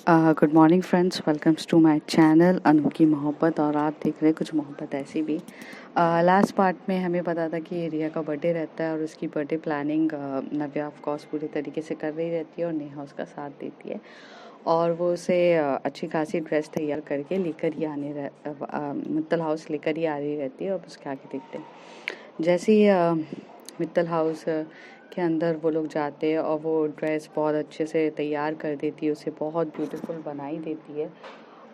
Good morning friends, welcomes to my channel Anokhi Mohabbat. और आप देख रहे हैं कुछ मोहब्बत ऐसी भी। लास्ट पार्ट में हमें पता था कि रिया का बर्थडे रहता है और उसकी birthday planning Navya of course पूरी तरीके से कर रही रहती है और नेहा उसका साथ देती है। और वो उसे अच्छी खासी ड्रेस तैयार करके लेकर ही मित्तल हाउस लेकर ही आ रही रहती है। और उसके आगे देखते हैं जैसे ही मित्तल हाउस के अंदर वो लोग जाते हैं और वो ड्रेस बहुत अच्छे से तैयार कर देती है, उसे बहुत ब्यूटीफुल बनाई देती है।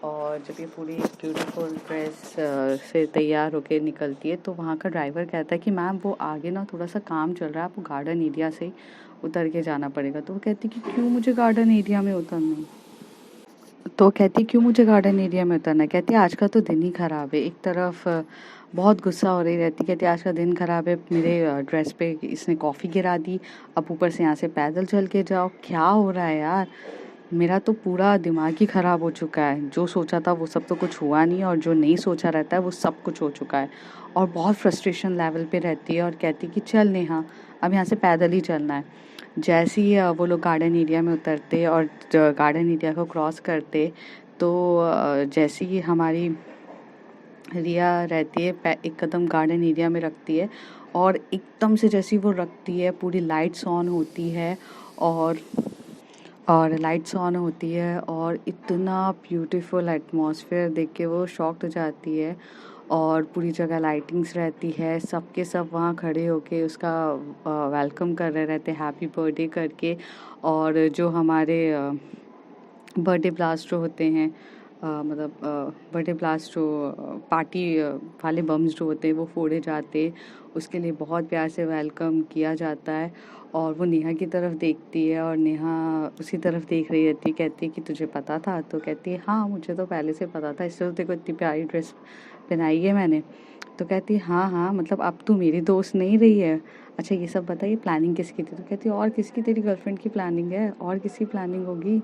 और जब ये पूरी ब्यूटीफुल ड्रेस से तैयार होके निकलती है तो वहाँ का ड्राइवर कहता है कि मैम वो आगे ना थोड़ा सा काम चल रहा है, आपको गार्डन एरिया से उतर के जाना पड़ेगा। तो वो कहती कि क्यों मुझे गार्डन एरिया में उतरना? तो कहती क्यों मुझे गार्डन एरिया में उतरना है? कहती आज का तो दिन ही ख़राब है। एक तरफ बहुत गुस्सा हो रही रहती, कहती आज का दिन ख़राब है, मेरे ड्रेस पे इसने कॉफ़ी गिरा दी, अब ऊपर से यहाँ से पैदल चल के जाओ। क्या हो रहा है यार, मेरा तो पूरा दिमाग ही ख़राब हो चुका है। जो सोचा था वो सब तो कुछ हुआ नहीं और जो नहीं सोचा रहता है वो सब कुछ हो चुका है। और बहुत फ्रस्ट्रेशन लेवल पे रहती है और कहती कि चल नेहा, अब यहाँ से पैदल ही चलना है। जैसे ही वो लोग गार्डन एरिया में उतरते और गार्डन एरिया को क्रॉस करते तो जैसे ही हमारी रिया रहती है एक कदम गार्डन एरिया में रखती है और एकदम से जैसी वो रखती है पूरी लाइट्स ऑन होती है और लाइट्स ऑन होती है और इतना ब्यूटीफुल एटमॉस्फेयर देख के वो शॉक्ड हो जाती है। और पूरी जगह लाइटिंग्स रहती है, सबके सब वहाँ खड़े होके उसका वेलकम कर रहे रहते हैं हैप्पी बर्थडे करके। और जो हमारे बर्थडे ब्लास्ट जो होते हैं मतलब बर्थडे ब्लास्ट जो पार्टी वाले बम्स जो होते हैं वो फोड़े जाते, उसके लिए बहुत प्यार से वेलकम किया जाता है। और वो नेहा की तरफ देखती है और नेहा उसी तरफ देख रही रहती है, कहती है कि तुझे पता था? तो कहती है हाँ मुझे तो पहले से पता था, इसलिए तो तेरे को इतनी प्यारी ड्रेस पहनाई है मैंने। तो कहती है हाँ हाँ, मतलब अब तू मेरी दोस्त नहीं रही है। अच्छा ये सब बताइए, प्लानिंग किसकी थी? तो कहती है और किसकी, तेरी गर्लफ्रेंड की प्लानिंग है, और किसकी प्लानिंग होगी,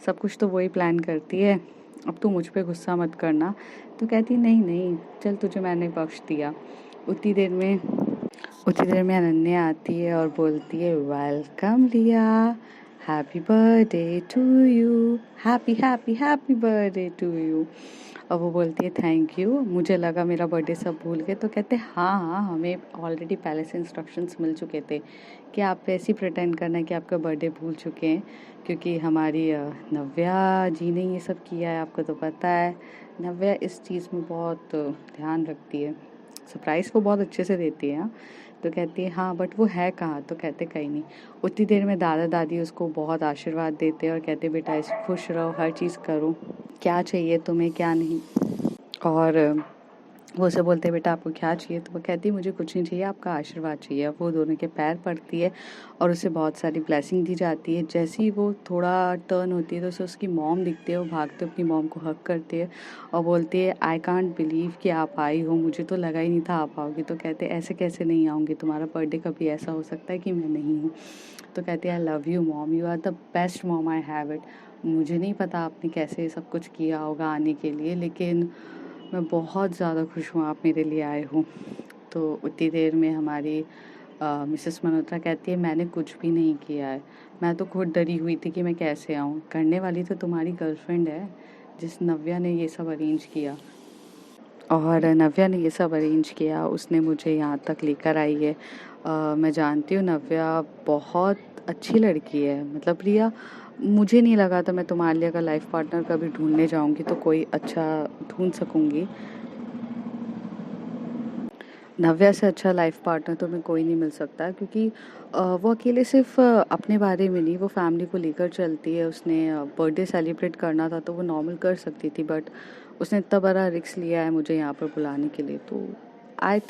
सब कुछ तो वही प्लान करती है, अब तू मुझ पे गुस्सा मत करना। तो कहती नहीं नहीं चल, तुझे मैंने बख्श दिया। उतनी देर में अनन्या आती है और बोलती है welcome Riya, happy birthday to you, happy happy happy birthday to you. और वो बोलती है थैंक यू, मुझे लगा मेरा बर्थडे सब भूल गए। तो कहते हाँ हाँ, हमें ऑलरेडी पहले से इंस्ट्रक्शंस मिल चुके थे कि आप ऐसे ही प्रिटेंड करना है कि आपका बर्थडे भूल चुके हैं, क्योंकि हमारी नव्या जी ने ये सब किया है, आपको तो पता है। नव्या इस चीज़ में बहुत ध्यान रखती है, सरप्राइज़ वो बहुत अच्छे से देती है। हाँ, तो कहती है हाँ बट वो है कहाँ? तो कहते कहीं नहीं। उतनी देर में दादा दादी उसको बहुत आशीर्वाद देते हैं और कहते बेटा इस खुश रहो, हर चीज़ करो, क्या चाहिए तुम्हें क्या नहीं। और वो उसे बोलते बेटा आपको क्या चाहिए? तो वो कहती मुझे कुछ नहीं चाहिए, आपका आशीर्वाद चाहिए। अब वो दोनों के पैर पड़ती है और उसे बहुत सारी ब्लेसिंग दी जाती है। जैसे ही वो थोड़ा टर्न होती है तो उसे उसकी मॉम दिखती है, वो भागते अपनी मॉम को हग करती है और बोलती है आई कांट बिलीव कि आप आई हो, मुझे तो लगा ही नहीं था आप आओगी। तो कहते ऐसे कैसे नहीं आऊँगी, तुम्हारा बर्थडे कभी ऐसा हो सकता है कि मैं नहीं हूँ? तो कहते हैं I love you mom, you are the best mom I have it. मुझे नहीं पता आपने कैसे सब कुछ किया होगा आने के लिए, लेकिन मैं बहुत ज़्यादा खुश हूँ आप मेरे लिए आए हो। तो उतनी देर में हमारी मिसेस मल्होत्रा कहती है मैंने कुछ भी नहीं किया है, मैं तो खुद डरी हुई थी कि मैं कैसे आऊँ, करने वाली तो तुम्हारी गर्लफ्रेंड है जिस नव्या ने ये सब अरेंज किया। और नव्या ने ये सब अरेंज किया, उसने मुझे यहाँ तक लेकर आई है। मैं जानती हूँ नव्या बहुत अच्छी लड़की है, मतलब रिया मुझे नहीं लगा था मैं तुम्हारे लिए अगर लाइफ पार्टनर कभी ढूंढने जाऊँगी तो कोई अच्छा ढूंढ सकूँगी। नव्या से अच्छा लाइफ पार्टनर तो मैं कोई नहीं मिल सकता, क्योंकि वो अकेले सिर्फ अपने बारे में नहीं, वो फैमिली को लेकर चलती है। उसने बर्थडे सेलिब्रेट करना था तो वो नॉर्मल कर सकती थी, बट उसने इतना बड़ा रिस्क लिया है मुझे यहाँ पर बुलाने के लिए। तो I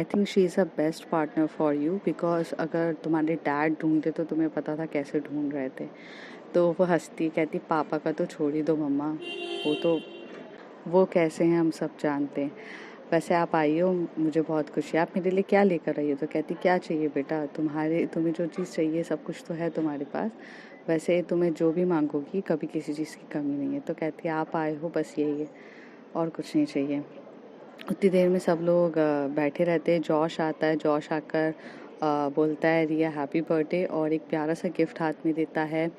think she is a best partner for you, because अगर तुम्हारे डैड ढूंढते तो तुम्हें पता था कैसे ढूंढ रहे थे। तो वो हंसती कहती पापा का तो छोड़ ही दो मम्मा, वो कैसे हैं हम सब जानते हैं। वैसे आप आई हो, मुझे बहुत खुशी है। आप मेरे लिए क्या लेकर आई हो? तो कहती क्या चाहिए बेटा, तुम्हें जो चीज़ चाहिए सब कुछ तो है तुम्हारे पास, वैसे तुम्हें जो भी मांगोगी कभी किसी चीज़ की कमी नहीं है। तो कहती है आप आए हो बस यही है, और कुछ नहीं चाहिए। उतनी देर में सब लोग बैठे रहते हैं। जॉश आता है, जॉश आकर बोलता है रिया हैप्पी बर्थडे और एक प्यारा सा गिफ्ट हाथ में देता है।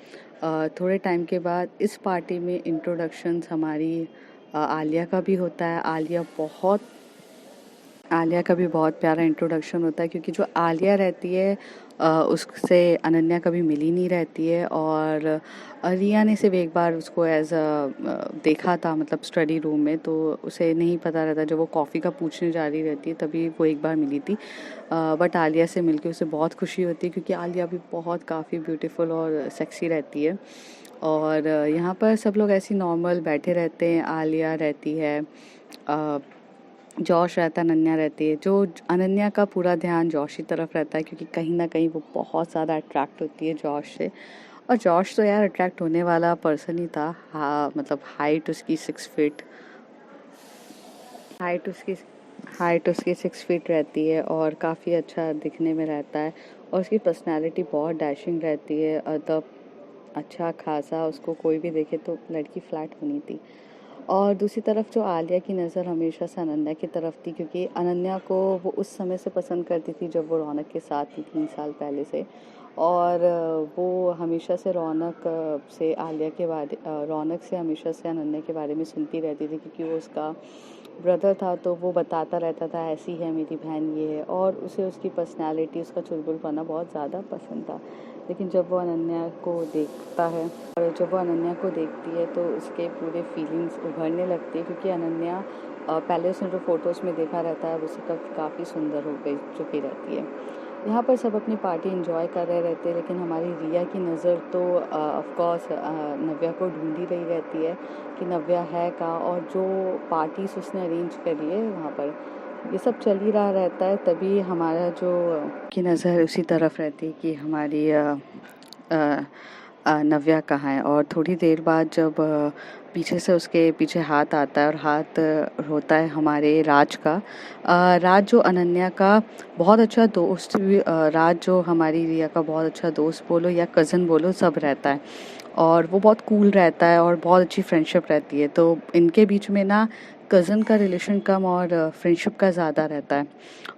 थोड़े टाइम के बाद इस पार्टी में इंट्रोडक्शंस हमारी आलिया का भी होता है। आलिया का भी बहुत प्यारा इंट्रोडक्शन होता है, क्योंकि जो आलिया रहती है उससे अनन्या कभी मिली नहीं रहती है। और रिया ने सिर्फ एक बार उसको एज अ देखा था, मतलब स्टडी रूम में, तो उसे नहीं पता रहता। जब वो कॉफ़ी का पूछने जा रही रहती है तभी वो एक बार मिली थी। बट आलिया से मिलके उसे बहुत खुशी होती है, क्योंकि आलिया भी बहुत काफ़ी ब्यूटीफुल और सेक्सी रहती है। और यहाँ पर सब लोग ऐसे नॉर्मल बैठे रहते हैं। आलिया रहती है, जॉश रहता है, अनन्या रहती है। जो अनन्या का पूरा ध्यान जॉश की तरफ रहता है, क्योंकि कहीं ना कहीं वो बहुत ज़्यादा अट्रैक्ट होती है जॉश से। और जॉश तो यार अट्रैक्ट होने वाला पर्सन ही था। हाँ, मतलब हाइट उसकी हाइट उसकी 6 फीट रहती है और काफ़ी अच्छा दिखने में रहता है। और उसकी पर्सनैलिटी बहुत डैशिंग रहती है। मतलब अच्छा खासा उसको कोई भी देखे तो लड़की फ्लैट होनी थी। और दूसरी तरफ जो आलिया की नज़र हमेशा से अनन्या की तरफ थी, क्योंकि अनन्या को वो उस समय से पसंद करती थी जब वो रौनक के साथ थी 3 साल पहले से। और वो हमेशा से रौनक से हमेशा से अनन्या के बारे में सुनती रहती थी, क्योंकि वो उसका ब्रदर था। तो वो बताता रहता था ऐसी है मेरी बहन, ये है। और उसे उसकी पर्सनालिटी, उसका चुलबुलपना बहुत ज़्यादा पसंद था। लेकिन जब वो अनन्या को देखता है और जब वो अनन्या को देखती है तो उसके पूरे फीलिंग्स उभरने लगती है, क्योंकि अनन्या पहले उसने जो फ़ोटोज़ में देखा रहता है उसे काफ़ी सुंदर हो गई चुकी रहती है। यहाँ पर सब अपनी पार्टी एंजॉय कर रहे रहते हैं, लेकिन हमारी रिया की नज़र तो ऑफ कोर्स नव्या को ढूंढी रही रहती है कि नव्या है कहाँ। और जो पार्टीज उसने अरेंज करी है वहाँ पर ये सब चल ही रहा रहता है। तभी हमारा जो की नज़र उसी तरफ रहती है कि हमारी नव्या कहाँ है। और थोड़ी देर बाद जब पीछे से उसके पीछे हाथ आता है और हाथ होता है हमारे राज का। राज जो अनन्या का बहुत अच्छा दोस्त भी, राज जो हमारी रिया का बहुत अच्छा दोस्त बोलो या कज़न बोलो, सब रहता है। और वो बहुत कूल रहता है और बहुत अच्छी फ्रेंडशिप रहती है। तो इनके बीच में ना कज़न का रिलेशन कम और फ्रेंडशिप का ज़्यादा रहता है।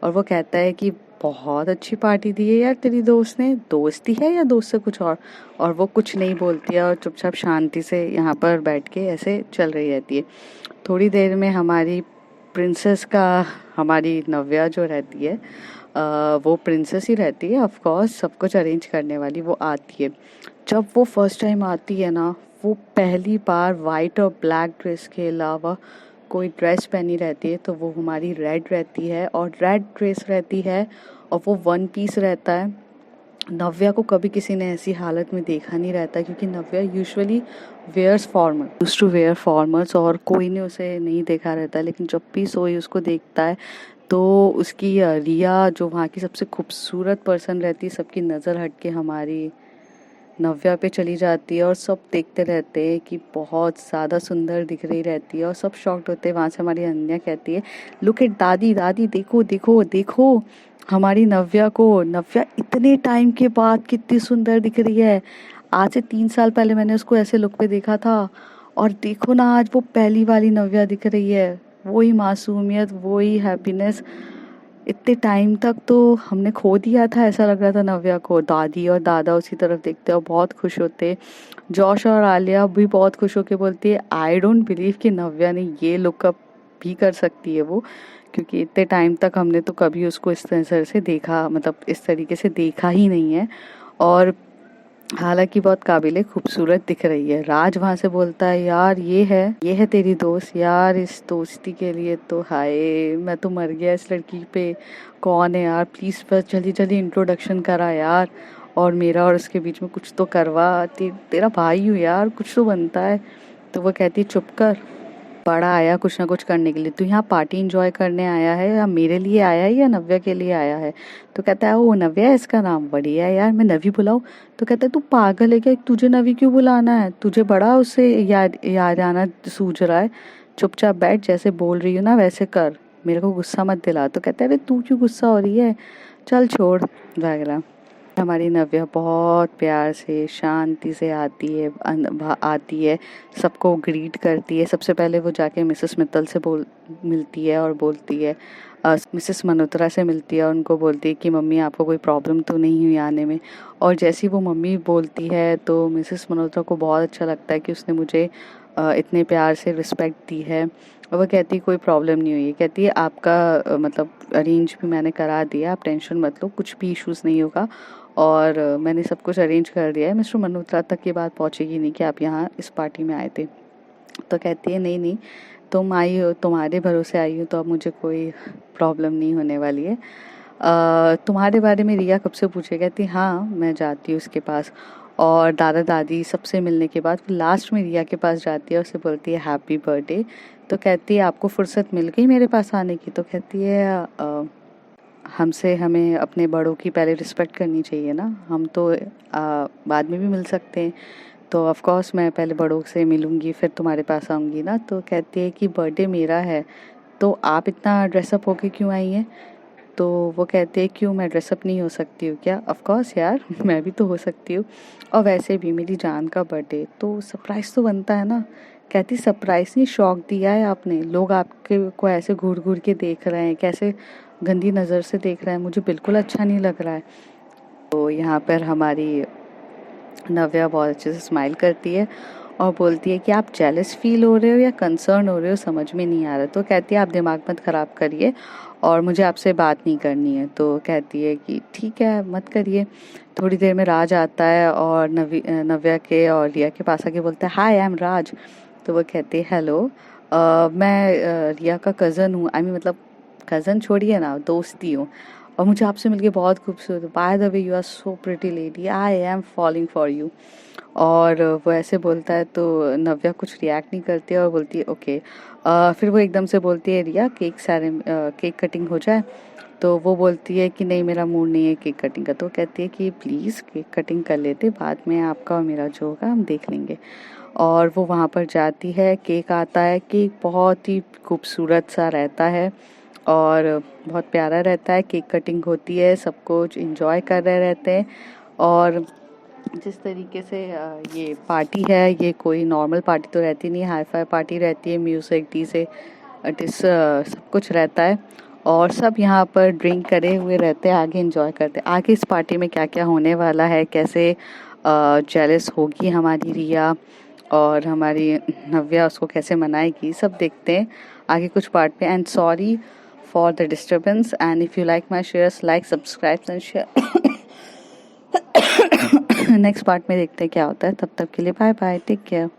और वो कहता है कि बहुत अच्छी पार्टी दी है यार तेरी दोस्त ने, दोस्ती है या दोस्त से कुछ और वो कुछ नहीं बोलती है और चुपचाप शांति से यहाँ पर बैठ के ऐसे चल रही रहती है। थोड़ी देर में हमारी नव्या जो रहती है, वो प्रिंसेस ही रहती है ऑफ कोर्स, सब कुछ अरेंज करने वाली वो आती है। जब वो फर्स्ट टाइम आती है ना, वो पहली बार वाइट और ब्लैक ड्रेस के अलावा कोई ड्रेस पहनी रहती है, तो वो हमारी रेड रहती है और रेड ड्रेस रहती है और वो 1 पीस रहता है। नव्या को कभी किसी ने ऐसी हालत में देखा नहीं रहता, क्योंकि Navya usually used to wear formals और कोई ने उसे नहीं देखा रहता। लेकिन जब भी सोई उसको देखता है तो उसकी रिया जो वहाँ की सबसे खूबसूरत पर्सन रहती है, सबकी नज़र हट के हमारी नव्या पे चली जाती है। और सब देखते रहते हैं कि बहुत ज़्यादा सुंदर दिख रही रहती है और सब शॉक्ड होते हैं। वहाँ से हमारी अनन्या कहती है, लुक एट दादी, दादी देखो देखो देखो हमारी नव्या को, नव्या इतने टाइम के बाद कितनी सुंदर दिख रही है। आज से 3 साल पहले मैंने उसको ऐसे लुक पे देखा था और देखो ना आज वो पहली वाली नव्या दिख रही है। वही मासूमियत, वही हैप्पीनेस। इतने टाइम तक तो हमने खो दिया था, ऐसा लग रहा था नव्या को। दादी और दादा उसी तरफ देखते और बहुत खुश होते। जॉश और आलिया भी बहुत खुश होके बोलती है, आई डोंट बिलीव कि नव्या ने ये लुकअप भी कर सकती है वो, क्योंकि इतने टाइम तक हमने तो कभी उसको इस तरह से देखा, मतलब इस तरीके से देखा ही नहीं है। और हालांकि बहुत काबिले खूबसूरत दिख रही है। राज वहाँ से बोलता है, यार ये है तेरी दोस्त यार, इस दोस्ती के लिए तो हाय मैं तो मर गया इस लड़की पे। कौन है यार, प्लीज़ बस जल्दी जल्दी इंट्रोडक्शन करा यार, और मेरा और उसके बीच में कुछ तो करवा। तेरा भाई हूँ यार, कुछ तो बनता है। तो वो कहती है, चुप कर, बड़ा आया कुछ ना कुछ करने के लिए। तू यहाँ पार्टी एंजॉय करने आया है या मेरे लिए आया है या नव्या के लिए आया है? तो कहता है, ओ नव्या है इसका नाम, बढ़िया है यार, मैं नवी बुलाऊं? तो कहता है, तू पागल है क्या, तुझे नवी क्यों बुलाना है? तुझे बड़ा उससे याद आना सूझ रहा है। चुपचाप बैठ, जैसे बोल रही हूँ ना वैसे कर, मेरे को गुस्सा मत दिला। तो कहता है, अरे तू क्यों गुस्सा हो रही है, चल छोड़ वगैरह। हमारी नव्या बहुत प्यार से शांति से आती है, सबको ग्रीट करती है। सबसे पहले वो जाके मिसेस मित्तल से मिलती है और बोलती है, मिसेस मल्होत्रा से मिलती है और उनको बोलती है कि मम्मी आपको कोई प्रॉब्लम तो नहीं हुई आने में। और जैसी वो मम्मी बोलती है तो मिसेस मल्होत्रा को बहुत अच्छा लगता है कि उसने मुझे इतने प्यार से रिस्पेक्ट दी है। और वो कहती है कोई प्रॉब्लम नहीं हुई है, कहती है आपका मतलब अरेंज भी मैंने करा दिया, आप टेंशन मत लो, कुछ भी इश्यूज़ नहीं होगा। और मैंने सब कुछ अरेंज कर दिया है, मिस्टर मल्होत्रा तक ये बात पहुंचेगी नहीं कि आप यहाँ इस पार्टी में आए थे। तो कहती है नहीं नहीं, तुम आई हो, तुम्हारे भरोसे आई हो, तो अब मुझे कोई प्रॉब्लम नहीं होने वाली है। तुम्हारे बारे में रिया कब से पूछे? कहती हाँ मैं जाती हूँ उसके पास। और दादा दादी सबसे मिलने के बाद लास्ट में रिया के पास जाती है, उसे बोलती है हैप्पी बर्थडे। तो कहती है आपको फुर्सत मिल गई मेरे पास आने की? तो कहती है हमें अपने बड़ों की पहले रिस्पेक्ट करनी चाहिए ना, हम तो बाद में भी मिल सकते हैं। तो ऑफ कोर्स मैं पहले बड़ों से मिलूंगी फिर तुम्हारे पास आऊँगी ना। तो कहती है कि बर्थडे मेरा है तो आप इतना ड्रेसअप होके क्यों आई हैं? तो वो कहते हैं क्यों मैं ड्रेसअप नहीं हो सकती हूँ क्या? ऑफ कोर्स यार मैं भी तो हो सकती हूँ, और वैसे भी मेरी जान का बर्थडे तो सरप्राइज़ तो बनता है ना। कहती सरप्राइज़ नहीं, शौक दिया है आपने, लोग आपके को ऐसे घूर घूर के देख रहे हैं, कैसे गंदी नज़र से देख रहे हैं, मुझे बिल्कुल अच्छा नहीं लग रहा है। तो यहाँ पर हमारी नव्या बहुत अच्छे से स्माइल करती है और बोलती है कि आप जेलस फील हो रहे हो या कंसर्न हो रहे हो, समझ में नहीं आ रहा। तो कहती है आप दिमाग मत ख़राब करिए और मुझे आपसे बात नहीं करनी है। तो कहती है कि ठीक है मत करिए। थोड़ी देर में राज आता है और नव्या के और रिया के पास आके बोलता है हाय आई एम राज। तो वो कहते हैं हेलो, मैं रिया का कज़न हूँ, आई मीन मतलब कज़न छोड़िए ना, दोस्ती हूँ, और मुझे आपसे मिलके बहुत खूबसूरत, by the way you are so pretty lady, I am falling for you. और वो ऐसे बोलता है तो नव्या कुछ रिएक्ट नहीं करती है और बोलती है ओके। फिर वो एकदम से बोलती है रिया केक कटिंग हो जाए? तो वो बोलती है कि नहीं मेरा मूड नहीं है केक कटिंग का। तो कहती है कि प्लीज़ केक कटिंग कर लेते, बाद में आपका और मेरा जो होगा हम देख लेंगे। और वो वहाँ पर जाती है, केक आता है, केक बहुत ही खूबसूरत सा रहता है और बहुत प्यारा रहता है। केक कटिंग होती है, सब कुछ इंजॉय कर रहे रहते हैं। और जिस तरीके से ये पार्टी है, ये कोई नॉर्मल पार्टी तो रहती नहीं, हाई फाई पार्टी रहती है, म्यूज़िक डीजे सब कुछ रहता है और सब यहाँ पर ड्रिंक करे हुए रहते हैं, आगे एंजॉय करते हैं। आगे इस पार्टी में क्या क्या होने वाला है, कैसे जेलस होगी हमारी रिया और हमारी नव्या उसको कैसे मनाएगी, सब देखते हैं आगे कुछ पार्ट में। And sorry for the disturbance, and if you like my shares like subscribe and share. Next part में देखते हैं क्या होता है, तब तक के लिए बाय बाय, टेक केयर।